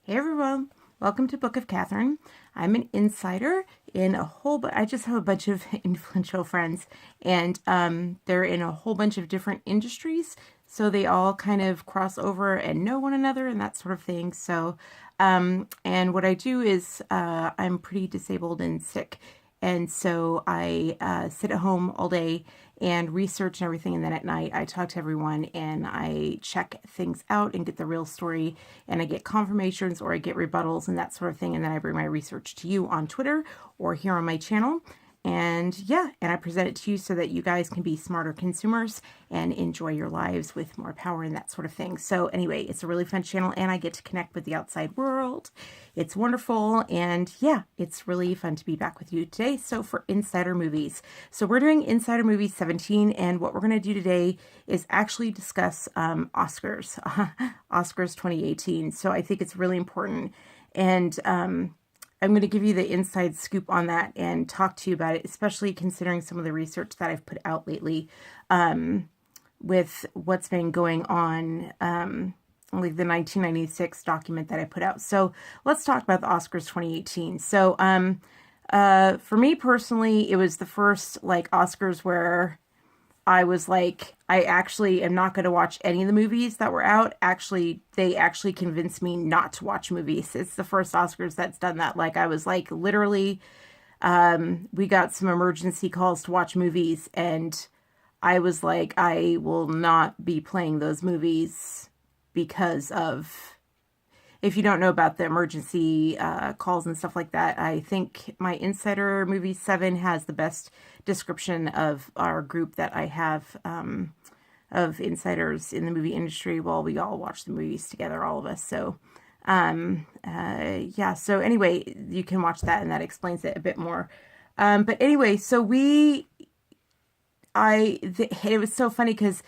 Hey everyone, welcome to Book of Katherine. I'm an insider in I just have a bunch of influential friends, and they're in a whole bunch of different industries, so they all kind of cross over and know one another and that sort of thing. So, and what I do is I'm pretty disabled and sick, and so I sit at home all day and research and everything. And then at night, I talk to everyone and I check things out and get the real story. And I get confirmations or I get rebuttals and that sort of thing. And then I bring my research to you on Twitter or here on my channel. And yeah, and I present it to you so that you guys can be smarter consumers and enjoy your lives with more power and that sort of thing. So anyway, it's a really fun channel and I get to connect with the outside world. It's wonderful. And yeah, it's really fun to be back with you today. So for Insider Movies. So we're doing Insider Movies 17. And what we're going to do today is actually discuss Oscars, Oscars 2018. So I think it's really important. And I'm going to give you the inside scoop on that and talk to you about it, especially considering some of the research that I've put out lately with what's been going on, like the 1996 document that I put out. So let's talk about the Oscars 2018. So for me personally, it was the first like Oscars where I was like, I actually am not going to watch any of the movies that were out. Actually, they actually convinced me not to watch movies. It's the first Oscars that's done that. Like, I was like, literally, we got some emergency calls to watch movies. And I was like, I will not be playing those movies because of... If you don't know about the emergency calls and stuff like that, I think my Insider Movie 7 has the best description of our group that I have of insiders in the movie industry while we all watch the movies together, all of us. So, yeah, so anyway, you can watch that and that explains it a bit more. But anyway, so it was so funny because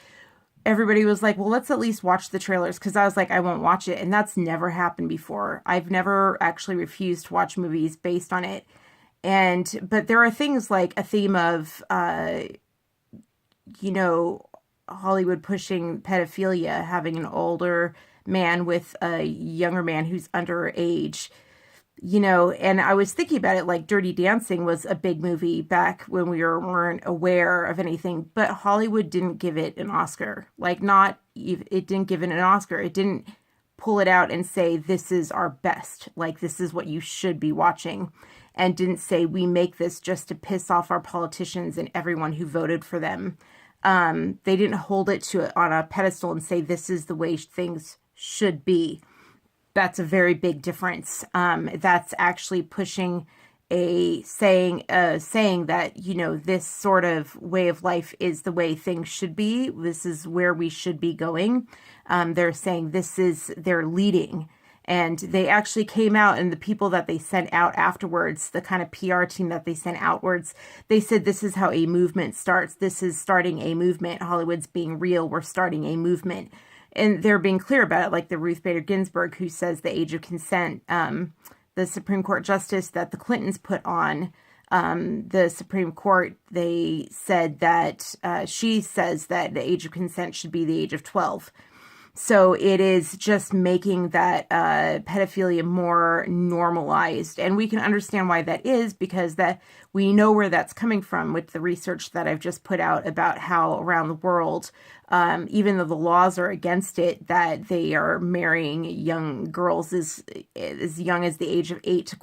everybody was like, well, let's at least watch the trailers. Because I was like, I won't watch it. And that's never happened before. I've never actually refused to watch movies based on it. But there are things like a theme of, Hollywood pushing pedophilia, having an older man with a younger man who's underage. And I was thinking about it, like Dirty Dancing was a big movie back when we weren't aware of anything, but Hollywood didn't give it an Oscar. It didn't give it an Oscar. It didn't pull it out and say, this is our best. Like, this is what you should be watching. And didn't say, we make this just to piss off our politicians and everyone who voted for them. They didn't hold it on a pedestal and say, this is the way things should be. That's a very big difference. That's actually pushing saying that, this sort of way of life is the way things should be. This is where we should be going. They're saying they're leading. And they actually came out, and the people that they sent out afterwards, the kind of PR team that they sent outwards, they said, this is how a movement starts. This is starting a movement. Hollywood's being real. We're starting a movement. And they're being clear about it, like the Ruth Bader Ginsburg, who says the age of consent, the Supreme Court justice that the Clintons put on the Supreme Court, they said that she says that the age of consent should be the age of 12. So it is just making that pedophilia more normalized. And we can understand why that is, because that we know where that's coming from with the research that I've just put out about how around the world, even though the laws are against it, that they are marrying young girls as young as the age of 8 to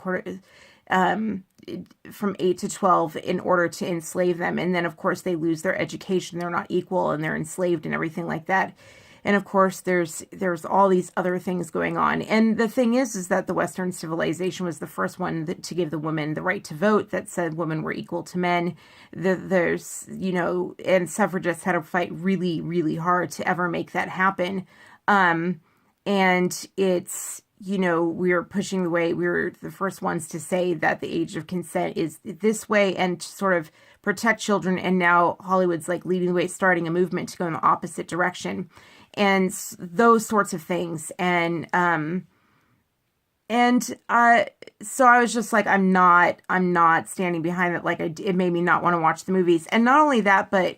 from 8 to 12 in order to enslave them. And then, of course, they lose their education. They're not equal and they're enslaved and everything like that. And of course, there's all these other things going on. And the thing is that the Western civilization was the first one to give the women the right to vote, that said women were equal to men. And suffragists had to fight really, really hard to ever make that happen. And it's, we're pushing the way, we're the first ones to say that the age of consent is this way and to sort of protect children. And now Hollywood's like leading the way, starting a movement to go in the opposite direction. And those sorts of things. So I was just like, I'm not standing behind it. Like it made me not want to watch the movies. And not only that, but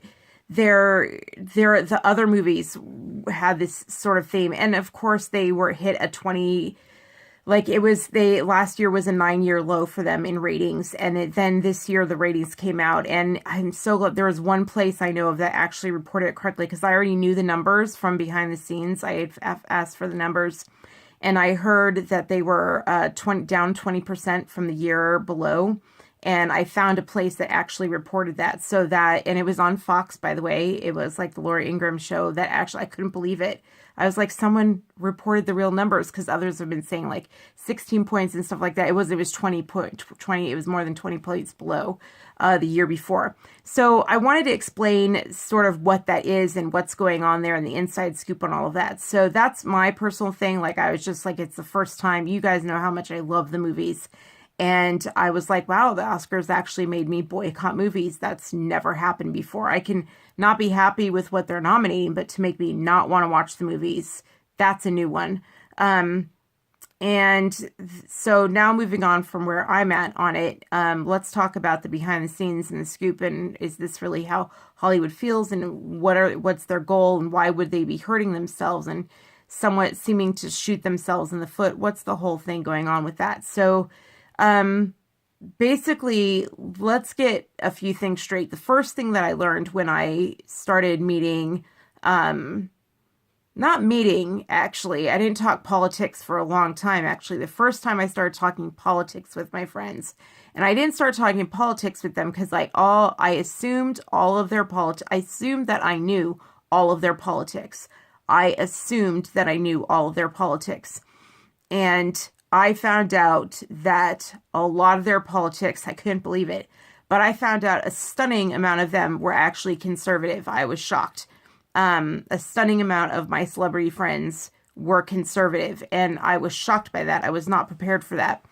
the other movies had this sort of theme. And of course they were hit a Like last year was a 9-year low for them in ratings. And then this year the ratings came out, and I'm so glad there was one place I know of that actually reported it correctly, because I already knew the numbers from behind the scenes. I had asked for the numbers, and I heard that they were down 20% from the year below. And I found a place that actually reported that. And it was on Fox, by the way. It was like the Laura Ingraham show that actually, I couldn't believe it. I was like, someone reported the real numbers, because others have been saying like 16 points and stuff like that. It was 20, it was more than 20 points below the year before. So I wanted to explain sort of what that is and what's going on there and the inside scoop on all of that. So that's my personal thing. Like, I was just like, it's the first time. You guys know how much I love the movies. And I was like, wow, the Oscars actually made me boycott movies. That's never happened before. I can not be happy with what they're nominating, but to make me not want to watch the movies, that's a new one. And so now moving on from where I'm at on it, let's talk about the behind the scenes and the scoop. And is this really how Hollywood feels, and what's their goal, and why would they be hurting themselves and somewhat seeming to shoot themselves in the foot? What's the whole thing going on with that? So basically, let's get a few things straight. The first thing that I learned when I started meeting, not meeting, actually, I didn't talk politics for a long time, actually. The first time I started talking politics with my friends, and I didn't start talking politics with them because I assumed all of their politics. I assumed that I knew all of their politics. I assumed that I knew all of their politics. And I found out that a lot of their politics, I couldn't believe it, but I found out a stunning amount of them were actually conservative. I was shocked. A stunning amount of my celebrity friends were conservative, and I was shocked by that. I was not prepared for that.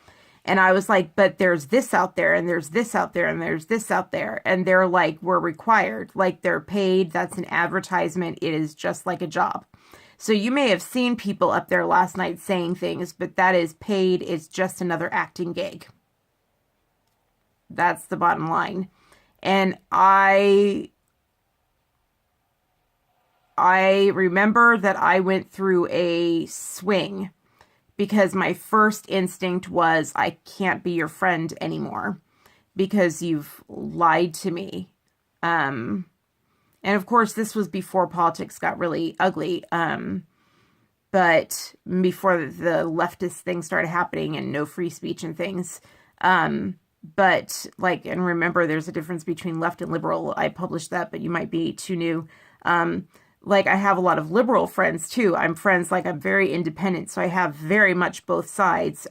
And I was like, but there's this out there, and there's this out there, and there's this out there. And they're like, we're required. Like, they're paid. That's an advertisement. It is just like a job. So you may have seen people up there last night saying things, but that is paid. It's just another acting gig. That's the bottom line. And I remember that I went through a swing, because my first instinct was, I can't be your friend anymore because you've lied to me. And of course, this was before politics got really ugly, but before the leftist thing started happening and no free speech and things. But like, and remember, there's a difference between left and liberal. I published that, but you might be too new. Like, I have a lot of liberal friends too. I'm very independent, so I have very much both sides.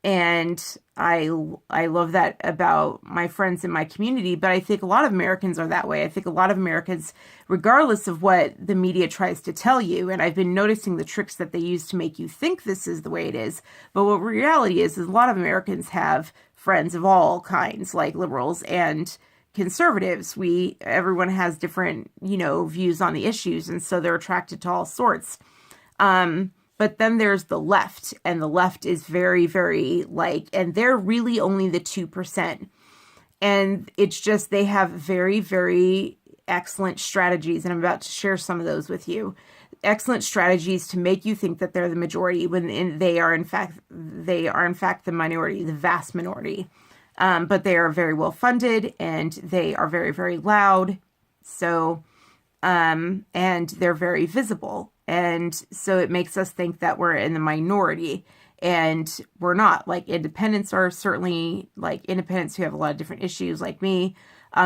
And I love that about my friends in my community, but I think a lot of Americans are that way. I think a lot of Americans, regardless of what the media tries to tell you, and I've been noticing the tricks that they use to make you think this is the way it is, but what reality is a lot of Americans have friends of all kinds, like liberals and conservatives. Everyone has different, views on the issues, and so they're attracted to all sorts. But then there's the left, and the left is very, very and they're really only the 2%. And it's just, they have very, very excellent strategies. And I'm about to share some of those with you. Excellent strategies to make you think that they're the majority when they are in fact the minority, the vast minority. But they are very well funded, and they are very, very loud. So, and they're very visible. And so it makes us think that we're in the minority, and we're not. Like, independents are certainly, independents who have a lot of different issues, like me.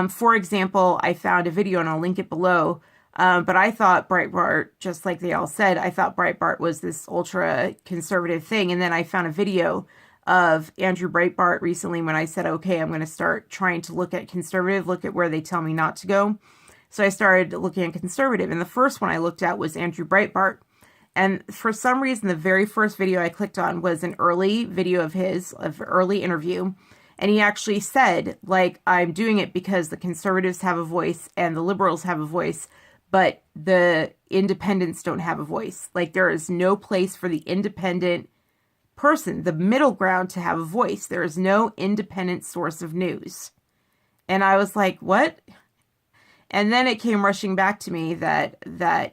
For example, I found a video, and I'll link it below. But I thought Breitbart, just like they all said, I thought Breitbart was this ultra conservative thing. And then I found a video of Andrew Breitbart recently when I said, okay, I'm going to start trying to look at look at where they tell me not to go. So I started looking at conservative, and the first one I looked at was Andrew Breitbart. And for some reason, the very first video I clicked on was an early video of his, early interview. And he actually said, I'm doing it because the conservatives have a voice and the liberals have a voice, but the independents don't have a voice. There is no place for the independent person, the middle ground, to have a voice. There is no independent source of news. And I was like, what? And then it came rushing back to me that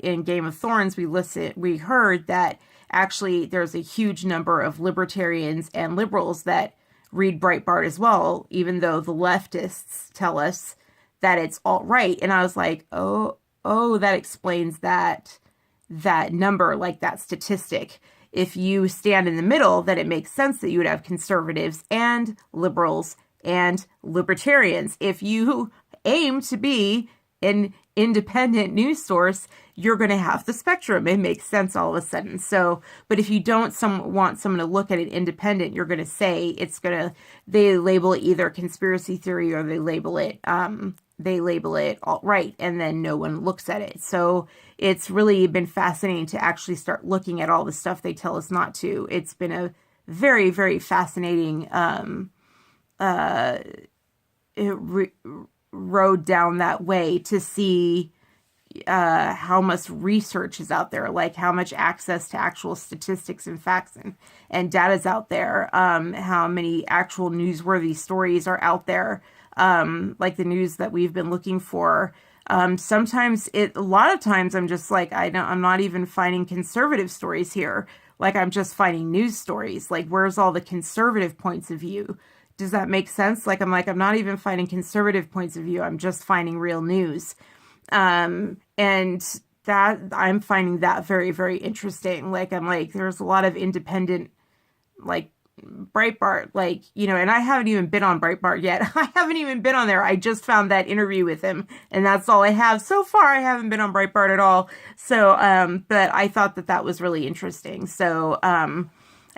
in Game of Thrones, we heard that actually there's a huge number of libertarians and liberals that read Breitbart as well, even though the leftists tell us that it's alt-right. And I was like, oh, that explains that number, like that statistic. If you stand in the middle, then it makes sense that you would have conservatives and liberals and libertarians. If you aim to be an independent news source, you're going to have the spectrum. It makes sense all of a sudden. So, but if you don't want someone to look at it independent, you're going to say they label it either conspiracy theory or they label it alt-right, and then no one looks at it. So it's really been fascinating to actually start looking at all the stuff they tell us not to. It's been a very, very fascinating road down that way to see how much research is out there, like how much access to actual statistics and facts and data is out there, how many actual newsworthy stories are out there, like the news that we've been looking for. A lot of times I'm just like, I'm not even finding conservative stories here. Like I'm just finding news stories. Like where's all the conservative points of view? Does that make sense? I'm not even finding conservative points of view. I'm just finding real news. And that I'm finding that very, very interesting. There's a lot of independent, Breitbart, and I haven't even been on Breitbart yet. I haven't even been on there. I just found that interview with him, and that's all I have. So far, I haven't been on Breitbart at all. So, but I thought that was really interesting. So,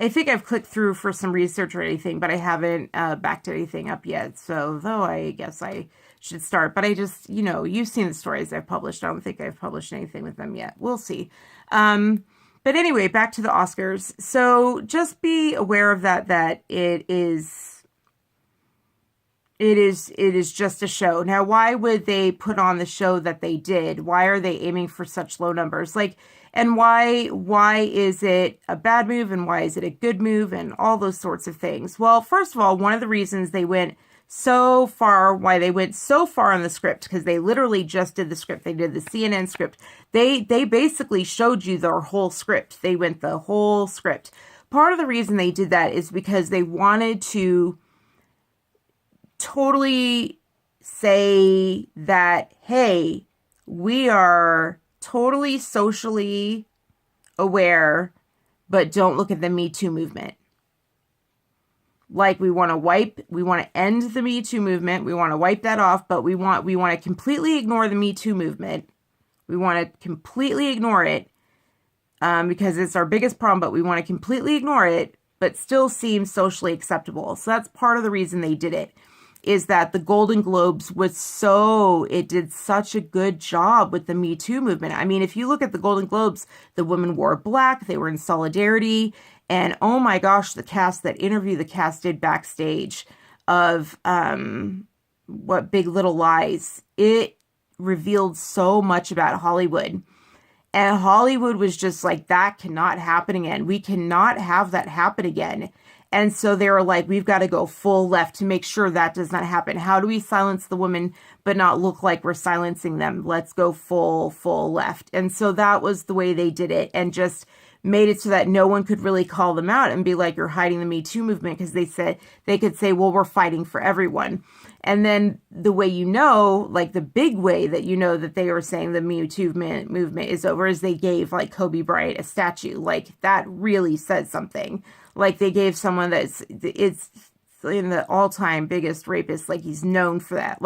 I think I've clicked through for some research or anything, but I haven't backed anything up yet. So, though I guess I should start. But I just, you've seen the stories I've published. I don't think I've published anything with them yet. We'll see. But anyway, back to the Oscars. So just be aware of that it is just a show. Now, why would they put on the show that they did? Why are they aiming for such low numbers? And why is it a bad move and why is it a good move and all those sorts of things? Well, first of all, one of the reasons they went so far on the script, because they literally just did the script. They did the CNN script. They basically showed you their whole script. They went the whole script. Part of the reason they did that is because they wanted to totally say that, hey, we are totally socially aware, but don't look at the Me Too movement. We want to end the Me Too movement. We want to wipe that off, but we want to completely ignore the Me Too movement. We want to completely ignore it because it's our biggest problem, but we want to completely ignore it, but still seem socially acceptable. So that's part of the reason they did it, is that the Golden Globes it did such a good job with the Me Too movement. I mean, if you look at the Golden Globes, the women wore black, they were in solidarity. And oh my gosh, the cast did backstage of what Big Little Lies, it revealed so much about Hollywood. And Hollywood was just like, that cannot happen again. We cannot have that happen again. And so they were like, we've got to go full left to make sure that does not happen. How do we silence the women but not look like we're silencing them? Let's go full left. And so that was the way they did it, and just made it so that no one could really call them out and be like, you're hiding the Me Too movement, because they could say, well, we're fighting for everyone. And then the way the big way that that they were saying the Me Too movement is over is they gave Kobe Bryant a statue. That really says something. They gave someone it's in the all-time biggest rapist, he's known for that.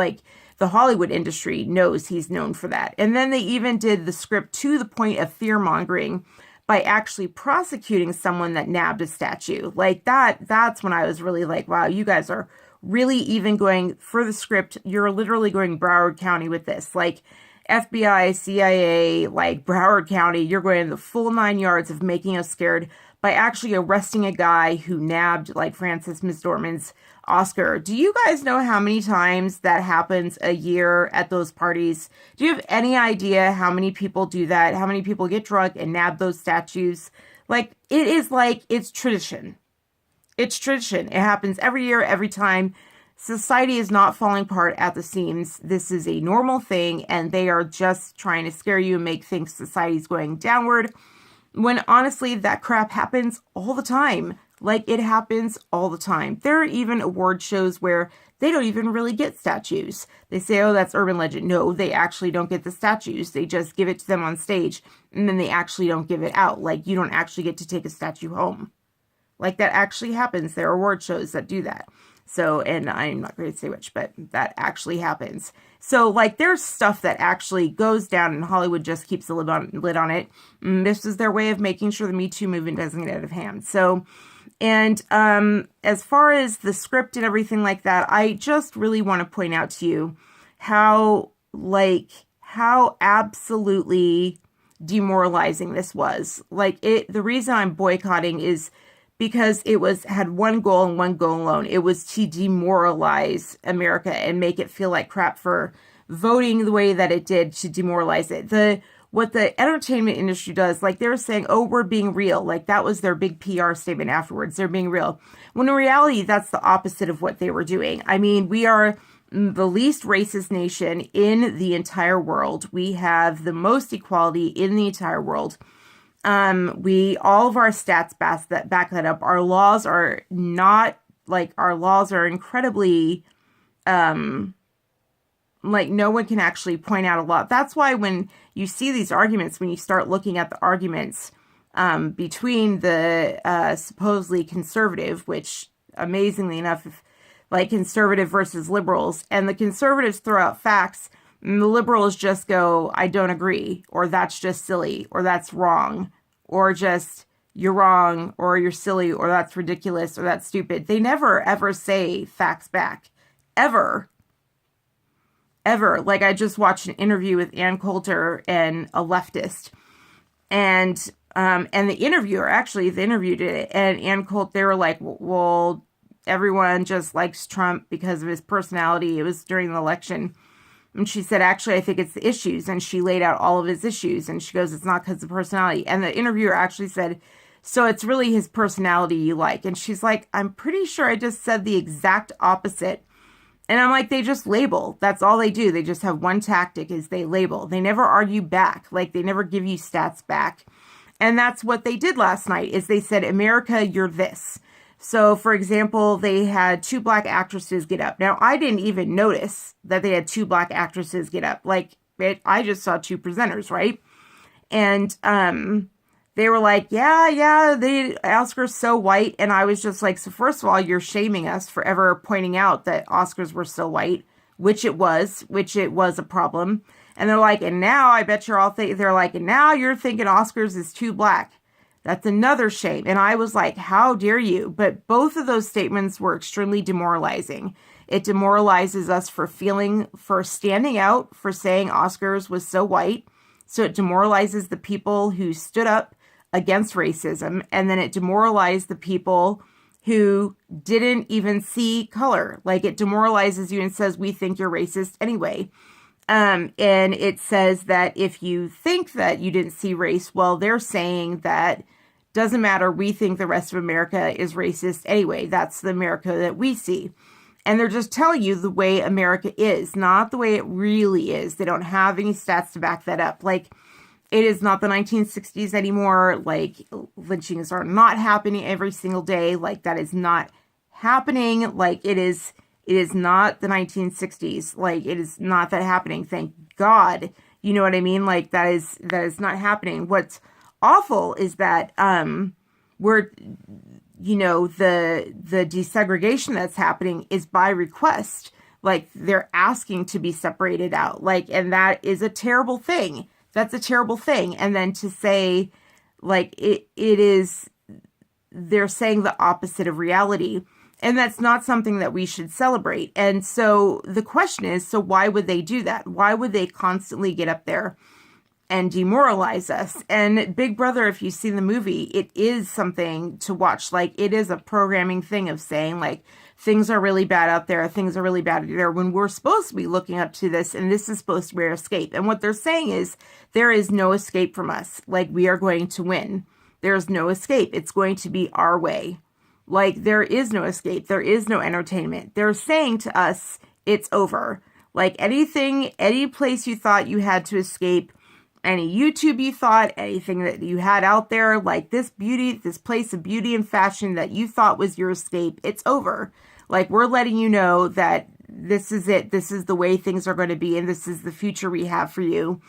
The Hollywood industry knows he's known for that. And then they even did the script to the point of fear-mongering by actually prosecuting someone that nabbed a statue. That's when I was really like, wow, you guys are really even going for the script. You're literally going Broward County with this. FBI, CIA, Broward County, you're going the full 9 yards of making us scared by actually arresting a guy who nabbed Frances McDormand's Oscar. Do you guys know how many times that happens a year at those parties? Do you have any idea how many people do that? How many people get drunk and nab those statues? It's tradition. It's tradition. It happens every year, every time. Society is not falling apart at the seams. This is a normal thing, and they are just trying to scare you and make think society's going downward. when honestly that crap happens all the time. Like, it happens all the time. There are even award shows where they don't even really get statues. They say, oh, that's urban legend. No, they actually don't get the statues. They just give it to them on stage, and then they actually don't give it out. Like, you don't actually get to take a statue home. Like, that actually happens. There are award shows that do that. So, and I'm not going to say which, but that actually happens. So, like, there's stuff that actually goes down, and Hollywood just keeps the lid on it. This is their way of making sure the Me Too movement doesn't get out of hand. So, and as far as the script and everything like that, I just really want to point out to you how absolutely demoralizing this was. Like, the reason I'm boycotting is because it had one goal and one goal alone. It was to demoralize America and make it feel like crap for voting the way that it did, to demoralize it. What the entertainment industry does, like, they were saying, oh, we're being real. Like, that was their big PR statement afterwards. They're being real. When in reality, that's the opposite of what they were doing. I mean, we are the least racist nation in the entire world. We have the most equality in the entire world. All of our stats back that up. Our laws are not, like, our laws are incredibly, like, no one can actually point out a lot. That's why when you see these arguments, when you start looking at the arguments between the supposedly conservative, which amazingly enough, like, conservative versus liberals, and the conservatives throw out facts, and the liberals just go, I don't agree, or that's just silly, or that's wrong, or just you're wrong, or you're silly, or that's ridiculous, or that's stupid. They never, ever say facts back. Ever. Ever. Like, I just watched an interview with Ann Coulter, and a leftist, and the interviewer, actually, the interview did it, and Ann Coulter, they were like, well, everyone just likes Trump because of his personality. It was during the election. And she said, actually, I think it's the issues. And she laid out all of his issues. And she goes, it's not because of personality. And the interviewer actually said, so it's really his personality you like. And she's like, I'm pretty sure I just said the exact opposite. And I'm like, they just label. That's all they do. They just have one tactic, is they label. They never argue back. Like, they never give you stats back. And that's what they did last night, is they said, America, you're this. So, for example, they had 2 black actresses get up. Now, I didn't even notice that they had 2 black actresses get up. Like, I just saw 2 presenters, right? And they were like, yeah, the Oscar's so white. And I was just like, so first of all, you're shaming us for ever pointing out that Oscars were so white, which it was a problem. And they're like, and now I bet you're all they're like, and now you're thinking Oscars is too black. That's another shame. And I was like, how dare you? But both of those statements were extremely demoralizing. It demoralizes us for standing out, for saying Oscars was so white. So it demoralizes the people who stood up against racism. And then it demoralized the people who didn't even see color. Like, it demoralizes you and says, we think you're racist anyway. And it says that if you think that you didn't see race, well, they're saying that doesn't matter. We think the rest of America is racist anyway. That's the America that we see. And they're just telling you the way America is, not the way it really is. They don't have any stats to back that up. Like, it is not the 1960s anymore. Like, lynchings are not happening every single day. Like, that is not happening. Like, it is not the 1960s. Like, it is not that happening. Thank God. You know what I mean? Like, that is not happening. What's awful is that we're, you know, the desegregation that's happening is by request. Like, they're asking to be separated out. Like, and that is a terrible thing. That's a terrible thing. And then to say, like, they're saying the opposite of reality. And that's not something that we should celebrate. And so the question is, so why would they do that? Why would they constantly get up there and demoralize us? And Big Brother, if you see the movie, it is something to watch. Like, it is a programming thing of saying, like, things are really bad out there. Things are really bad out there, when we're supposed to be looking up to this, and this is supposed to be our escape. And what they're saying is, there is no escape from us. Like, we are going to win. There's no escape. It's going to be our way. Like, there is no escape. There is no entertainment. They're saying to us, it's over. Like, any place you thought you had to escape, any YouTube you thought, anything that you had out there, like this place of beauty and fashion that you thought was your escape, it's over. Like, we're letting you know that this is it. This is the way things are going to be, and this is the future we have for you.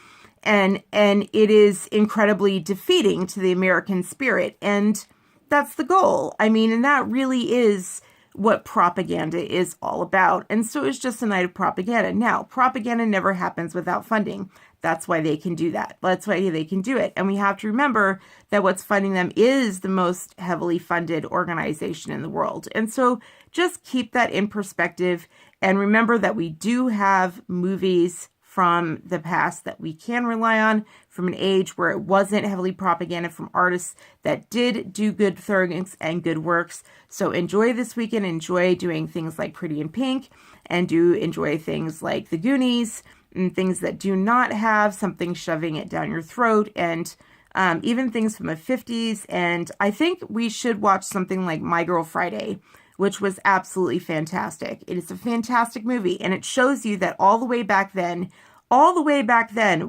And it is incredibly defeating to the American spirit. And that's the goal. I mean, and that really is what propaganda is all about. And so it's just a night of propaganda. Now, propaganda never happens without funding. That's why they can do that. That's why they can do it. And we have to remember that what's funding them is the most heavily funded organization in the world. And so just keep that in perspective and remember that we do have movies from the past that we can rely on, from an age where it wasn't heavily propaganda, from artists that did do good things and good works. So enjoy this weekend, enjoy doing things like Pretty in Pink, and do enjoy things like The Goonies, and things that do not have something shoving it down your throat, and even things from the 50s. And I think we should watch something like My Girl Friday, which was absolutely fantastic. It is a fantastic movie, and it shows you that all the way back then,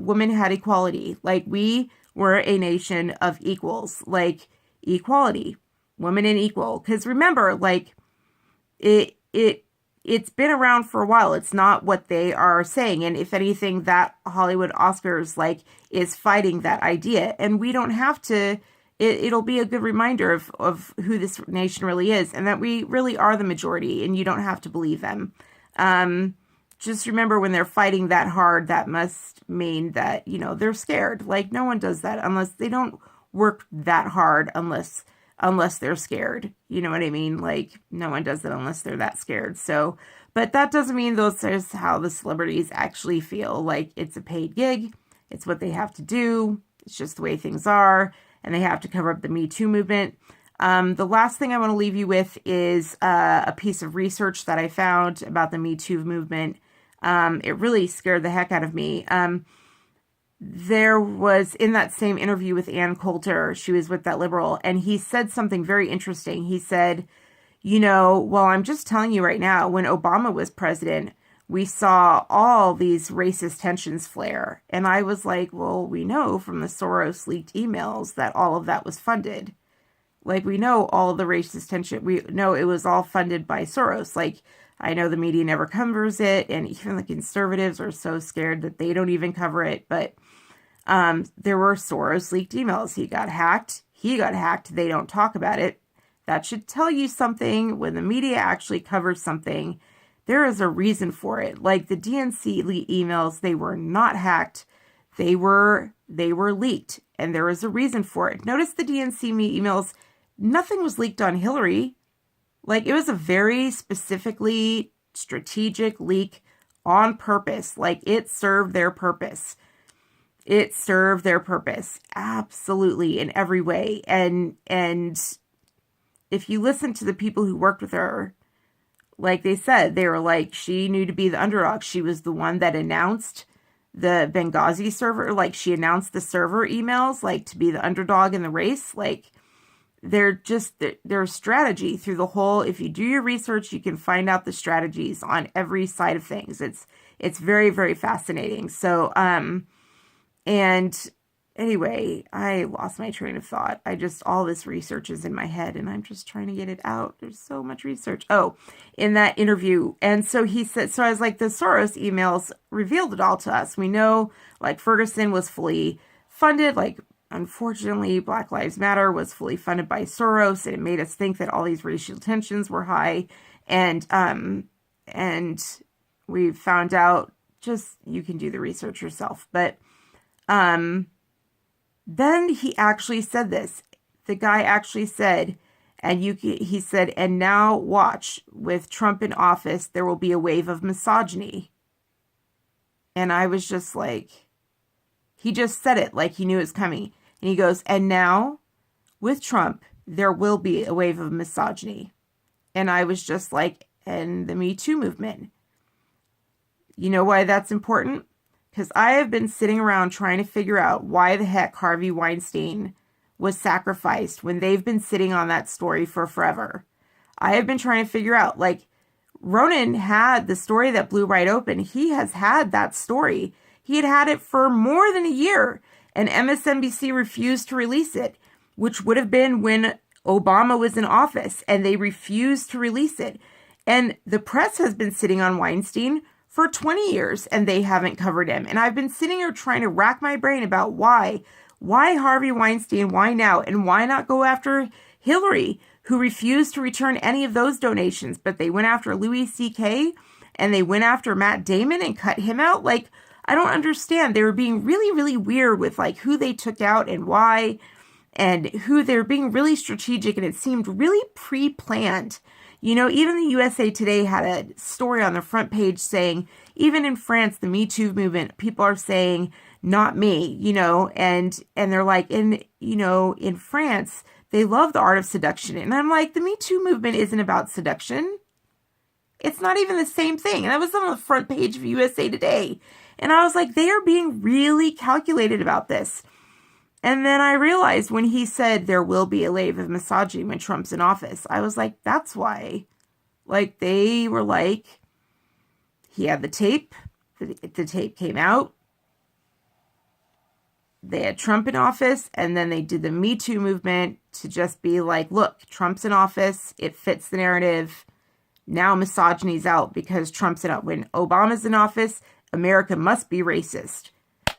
women had equality. Like, we were a nation of equals, like equality, women and equal. Because remember, like, it's been around for a while. It's not what they are saying. And if anything, that Hollywood Oscars, like, is fighting that idea. And we don't have to. It'll be a good reminder of who this nation really is, and that we really are the majority, and you don't have to believe them. Just remember, when they're fighting that hard, that must mean that, you know, they're scared. Like, no one does that unless they don't work that hard, unless they're scared. You know what I mean? Like, no one does it unless they're that scared. So, but that doesn't mean those is how the celebrities actually feel. Like, it's a paid gig. It's what they have to do. It's just the way things are. And they have to cover up the Me2 movement. The last thing I want to leave you with is a piece of research that I found about the Me2 movement. It really scared the heck out of me. There was, in that same interview with Ann Coulter, she was with that liberal, and he said something very interesting. He said, you know, well, I'm just telling you right now, when Obama was president, we saw all these racist tensions flare. And I was like, well, we know from the Soros leaked emails that all of that was funded. Like, we know all of the racist tension. We know it was all funded by Soros. Like, I know the media never covers it. And even the conservatives are so scared that they don't even cover it. But there were Soros leaked emails. He got hacked. They don't talk about it. That should tell you something. When the media actually covers something, there is a reason for it. Like, the DNC emails, they were not hacked. They were leaked, and there is a reason for it. Notice the DNC emails, nothing was leaked on Hillary. Like, it was a very specifically strategic leak on purpose. Like, it served their purpose. It served their purpose, absolutely, in every way. And if you listen to the people who worked with her, like they said, they were like, she knew to be the underdog. She was the one that announced the Benghazi server. Like, she announced the server emails, like, to be the underdog in the race. Like, their strategy through the whole, if you do your research, you can find out the strategies on every side of things. It's very, very fascinating. So, and anyway, I lost my train of thought. All this research is in my head, and I'm just trying to get it out. There's so much research. Oh, in that interview. And so he said, so I was like, the Soros emails revealed it all to us. We know, like, Ferguson was fully funded. Like, unfortunately, Black Lives Matter was fully funded by Soros, and it made us think that all these racial tensions were high. And we found out, just, you can do the research yourself. But, then he actually said this. The guy actually said, he said, and now watch, with Trump in office, there will be a wave of misogyny. And I was just like, he just said it like he knew it was coming. And he goes, and now, with Trump, there will be a wave of misogyny. And I was just like, and the Me2 movement. You know why that's important? Because I have been sitting around trying to figure out why the heck Harvey Weinstein was sacrificed when they've been sitting on that story for forever. I have been trying to figure out, like, Ronan had the story that blew right open. He has had that story. He had it for more than a year. and MSNBC refused to release it, which would have been when Obama was in office, and they refused to release it. And the press has been sitting on Weinstein for 20 years, and they haven't covered him. And I've been sitting here trying to rack my brain about why. Why Harvey Weinstein? Why now? And why not go after Hillary, who refused to return any of those donations? But they went after Louis C.K., and they went after Matt Damon and cut him out. Like, I don't understand. They were being really, really weird with like who they took out and why, and who they're being really strategic, and it seemed really pre-planned. You know, even the USA Today had a story on the front page saying, even in France, the Me2 movement, people are saying, not me, you know, and they're like, in France, they love the art of seduction. And I'm like, the Me2 movement isn't about seduction. It's not even the same thing. And that was on the front page of USA Today. And I was like, they are being really calculated about this. And then I realized when he said there will be a wave of misogyny when Trump's in office, I was like, that's why. Like, they were like, he had the tape. The tape came out. They had Trump in office, and then they did the Me Too movement to just be like, look, Trump's in office. It fits the narrative. Now misogyny's out because Trump's in office. When Obama's in office, America must be racist.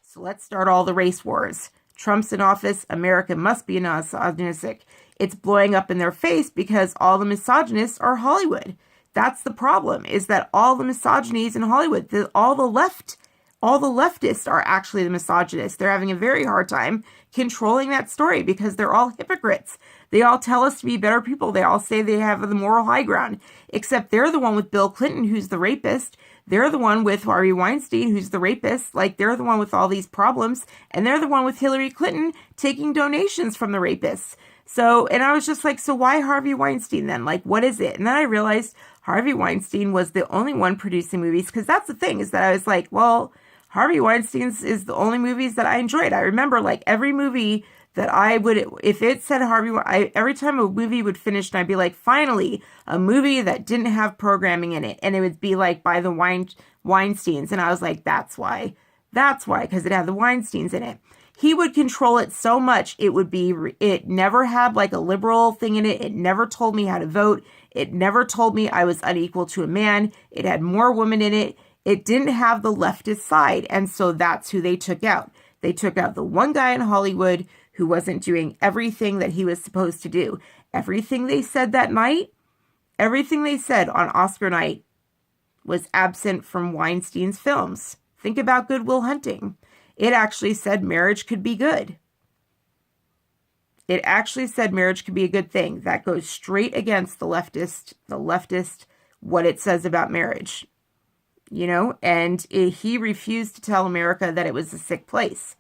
So let's start all the race wars. Trump's in office, America must be misogynistic. It's blowing up in their face because all the misogynists are Hollywood. That's the problem, is that all the misogynies in Hollywood, all the leftists are actually the misogynists. They're having a very hard time controlling that story because they're all hypocrites. They all tell us to be better people. They all say they have the moral high ground, except they're the one with Bill Clinton, who's the rapist. They're the one with Harvey Weinstein, who's the rapist. Like, they're the one with all these problems. And they're the one with Hillary Clinton taking donations from the rapists. So, and I was just like, so why Harvey Weinstein then? Like, what is it? And then I realized Harvey Weinstein was the only one producing movies. Because that's the thing, is that I was like, well, Harvey Weinstein's is the only movies that I enjoyed. I remember like every movie that I would, if it said every time a movie would finish, and I'd be like, finally, a movie that didn't have programming in it. And it would be like by the Weinsteins. And I was like, that's why, because it had the Weinsteins in it. He would control it so much, it never had like a liberal thing in it. It never told me how to vote. It never told me I was unequal to a man. It had more women in it. It didn't have the leftist side. And so that's who they took out. They took out the one guy in Hollywood who wasn't doing everything that he was supposed to do. Everything they said that night, everything they said on Oscar night was absent from Weinstein's films. Think about Good Will Hunting. It actually said marriage could be good. It actually said marriage could be a good thing. That goes straight against the leftist, what it says about marriage. You know, and he refused to tell America that it was a sick place.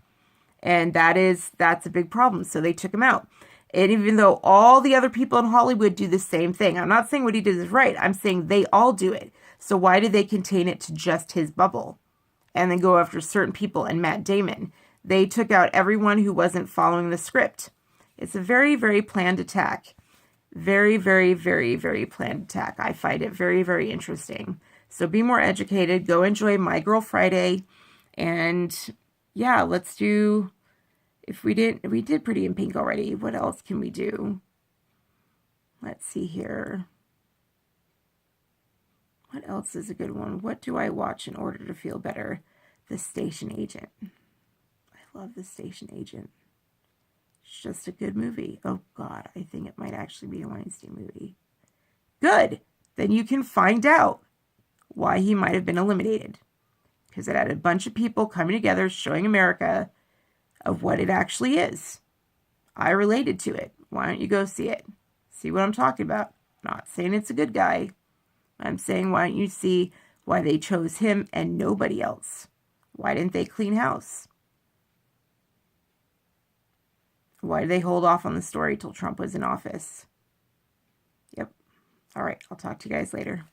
And that's a big problem. So they took him out. And even though all the other people in Hollywood do the same thing, I'm not saying what he did is right. I'm saying they all do it. So why did they contain it to just his bubble and then go after certain people and Matt Damon? They took out everyone who wasn't following the script. It's a very, very planned attack. Very, very, very, very planned attack. I find it very, very interesting. So be more educated. Go enjoy My Girl Friday. And yeah, let's do, we did Pretty in Pink already. What else can we do? Let's see here. What else is a good one? What do I watch in order to feel better? The Station Agent. I love The Station Agent. It's just a good movie. Oh God, I think it might actually be a Weinstein movie. Good. Then you can find out why he might have been eliminated. Because it had a bunch of people coming together showing America of what it actually is. I related to it. Why don't you go see it? See what I'm talking about. I'm not saying it's a good guy. I'm saying why don't you see why they chose him and nobody else? Why didn't they clean house? Why did they hold off on the story till Trump was in office? Yep. All right. I'll talk to you guys later.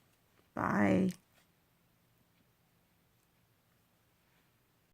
Bye.